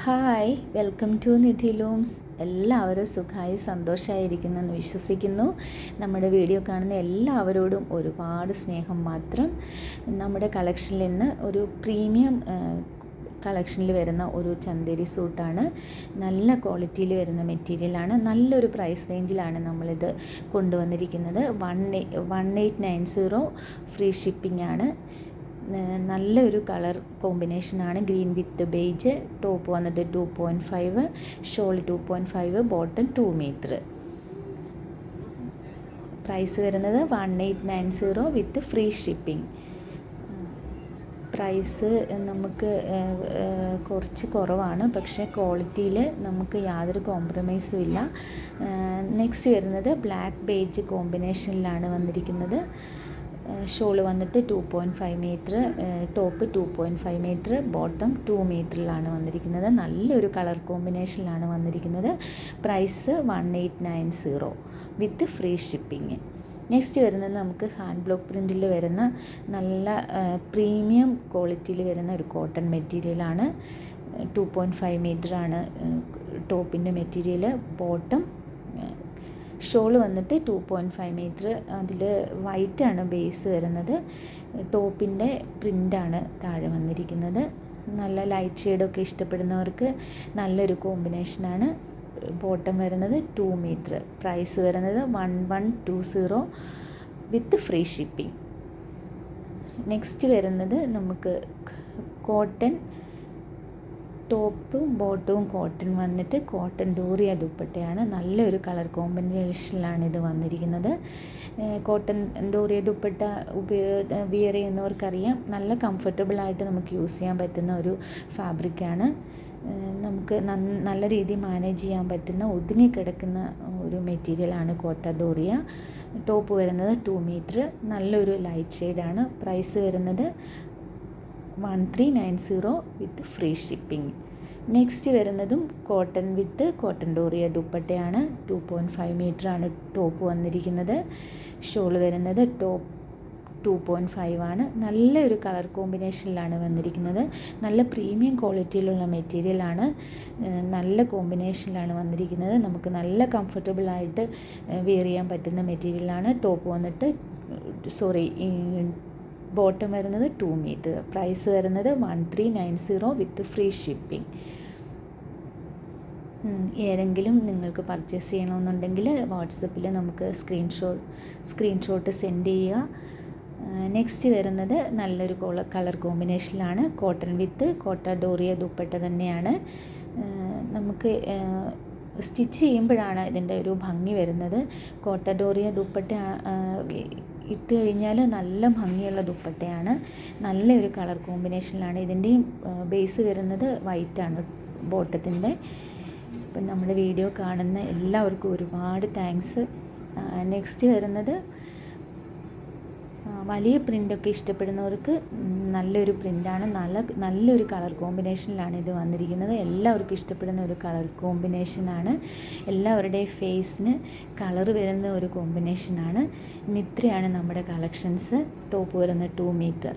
Hi, welcome to Nidhi looms. എല്ലാവരും സുഖമായി സന്തോഷമായിരിക്കുന്നെന്ന് വിശ്വസിക്കുന്നു. നമ്മുടെ വീഡിയോ കാണുന്ന എല്ലാവരോടും ഒരുപാട് സ്നേഹം മാത്രം. നമ്മുടെ കളക്ഷനിൽ നിന്ന് ഒരു പ്രീമിയം കളക്ഷനിൽ വരുന്ന ഒരു ചന്തേരി സൂട്ടാണ്. നല്ല ക്വാളിറ്റിയിൽ വരുന്ന മെറ്റീരിയലാണ്. നല്ലൊരു പ്രൈസ് റേഞ്ചിലാണ് നമ്മളിത് കൊണ്ടുവന്നിരിക്കുന്നത്. 1890 ഫ്രീ ഷിപ്പിംഗ് ആണ്. നല്ലൊരു കളർ കോമ്പിനേഷനാണ്. ഗ്രീൻ വിത്ത് ബേജ്. ടോപ്പ് വന്നിട്ട് 2.5, ഷോൾ 2.5, ബോട്ടം 2 മീറ്റർ. പ്രൈസ് വരുന്നത് 1890 വിത്ത് ഫ്രീ ഷിപ്പിംഗ്. പ്രൈസ് നമുക്ക് കുറച്ച് കുറവാണ്, പക്ഷേ ക്വാളിറ്റിയിൽ നമുക്ക് യാതൊരു കോംപ്രമൈസും ഇല്ല. നെക്സ്റ്റ് വരുന്നത് ബ്ലാക്ക് ബേജ് കോമ്പിനേഷനിലാണ് വന്നിരിക്കുന്നത്. ഷോൾ വന്നിട്ട് 2.5 മീറ്റർ, ടോപ്പ് 2.5 മീറ്റർ, ബോട്ടം 2 മീറ്ററിലാണ് വന്നിരിക്കുന്നത്. നല്ലൊരു കളർ കോമ്പിനേഷനിലാണ് വന്നിരിക്കുന്നത്. Price 1890 with free shipping. Next വരുന്നത് നമുക്ക് ഹാൻഡ് ബ്ലോക്ക് പ്രിൻറ്റിൽ വരുന്ന നല്ല പ്രീമിയം ക്വാളിറ്റിയിൽ വരുന്ന ഒരു കോട്ടൺ മെറ്റീരിയലാണ്. 2.5 മീറ്ററാണ് ടോപ്പിൻ്റെ മെറ്റീരിയൽ. ബോട്ടം ഷോൾ വന്നിട്ട് 2.5 മീറ്റർ. അതിൽ വൈറ്റാണ് ബേസ് വരുന്നത്. ടോപ്പിൻ്റെ പ്രിൻ്റാണ് താഴെ വന്നിരിക്കുന്നത്. നല്ല ലൈറ്റ് ഷെയ്ഡൊക്കെ ഇഷ്ടപ്പെടുന്നവർക്ക് നല്ലൊരു കോമ്പിനേഷനാണ്. ബോട്ടം വരുന്നത് 2 മീറ്റർ. പ്രൈസ് വരുന്നത് 1120 വിത്ത് ഫ്രീ ഷിപ്പിംഗ്. നെക്സ്റ്റ് വരുന്നത് നമുക്ക് കോട്ടൺ ടോപ്പും ബോട്ടവും കോട്ടൺ വന്നിട്ട് കോട്ടൺ ഡോറിയ ദുപ്പട്ടയാണ്. നല്ലൊരു കളർ കോമ്പിനേഷനിലാണ് ഇത് വന്നിരിക്കുന്നത്. കോട്ടൺ ഡോറിയ ദുപ്പട്ട വിയർ ചെയ്യുന്നവർക്കറിയാം, നല്ല കംഫർട്ടബിളായിട്ട് നമുക്ക് യൂസ് ചെയ്യാൻ പറ്റുന്ന ഒരു ഫാബ്രിക്കാണ്. നമുക്ക് നല്ല രീതിയിൽ മാനേജ് ചെയ്യാൻ പറ്റുന്ന ഒതുങ്ങി കിടക്കുന്ന ഒരു മെറ്റീരിയലാണ് കോട്ടൺ ഡോറിയ. ടോപ്പ് വരുന്നത് 2 മീറ്റർ. നല്ലൊരു ലൈറ്റ് ഷെയ്ഡാണ്. പ്രൈസ് വരുന്നത് 1390 വിത്ത് ഫ്രീ ഷിപ്പിംഗ്. നെക്സ്റ്റ് വരുന്നതും കോട്ടൺ വിത്ത് കോട്ടൺ ഡോറിയ ദുപ്പട്ടയാണ്. 2.5 മീറ്ററാണ് ടോപ്പ് വന്നിരിക്കുന്നത്. ഷോൾ വരുന്നത് ടോപ്പ് 2.5 ആണ്. നല്ലൊരു കളർ കോമ്പിനേഷനിലാണ് വന്നിരിക്കുന്നത്. നല്ല പ്രീമിയം ക്വാളിറ്റിയിലുള്ള മെറ്റീരിയലാണ്. നല്ല കോമ്പിനേഷനിലാണ് വന്നിരിക്കുന്നത്. നമുക്ക് നല്ല കംഫർട്ടബിളായിട്ട് വെയർ ചെയ്യാൻ പറ്റുന്ന മെറ്റീരിയലാണ്. ടോപ്പ് വന്നിട്ട് ബോട്ടം വരുന്നത് 2 മീറ്റർ. പ്രൈസ് വരുന്നത് 1390 വിത്ത് ഫ്രീ ഷിപ്പിംഗ്. ഏതെങ്കിലും നിങ്ങൾക്ക് പർച്ചേസ് ചെയ്യണമെന്നുണ്ടെങ്കിൽ വാട്സപ്പിൽ നമുക്ക് സ്ക്രീൻഷോട്ട് സെൻഡ് ചെയ്യുക. നെക്സ്റ്റ് വരുന്നത് നല്ലൊരു കളർ കോമ്പിനേഷനിലാണ്. Cotton with cotton doria dupatta തന്നെയാണ്. നമുക്ക് സ്റ്റിച്ച് ചെയ്യുമ്പോഴാണ് ഇതിൻ്റെ ഒരു ഭംഗി വരുന്നത്. കോട്ടൺ ഡോറിയ ദുപ്പട്ട ഇട്ട് കഴിഞ്ഞാൽ നല്ല ഭംഗിയുള്ള ദുപ്പട്ടയാണ്. നല്ലൊരു കളർ കോമ്പിനേഷനിലാണ്. ഇതിൻ്റെയും ബേസ് വരുന്നത് വൈറ്റാണ് ബോട്ടത്തിൻ്റെ. ഇപ്പം നമ്മുടെ വീഡിയോ കാണുന്ന എല്ലാവർക്കും ഒരുപാട് താങ്ക്സ്. നെക്സ്റ്റ് വരുന്നത് വലിയ പ്രിൻ്റൊക്കെ ഇഷ്ടപ്പെടുന്നവർക്ക് നല്ലൊരു പ്രിൻ്റാണ്. നല്ലൊരു കളർ കോമ്പിനേഷനിലാണ് ഇത് വന്നിരിക്കുന്നത്. എല്ലാവർക്കും ഇഷ്ടപ്പെടുന്ന ഒരു കളർ കോമ്പിനേഷനാണ്. എല്ലാവരുടെയും ഫേസിന് കളർ വരുന്ന ഒരു കോമ്പിനേഷനാണ്. ഇത്രയാണ് നമ്മുടെ കളക്ഷൻസ്. ടോപ്പ് വരുന്ന 2 മീറ്റർ.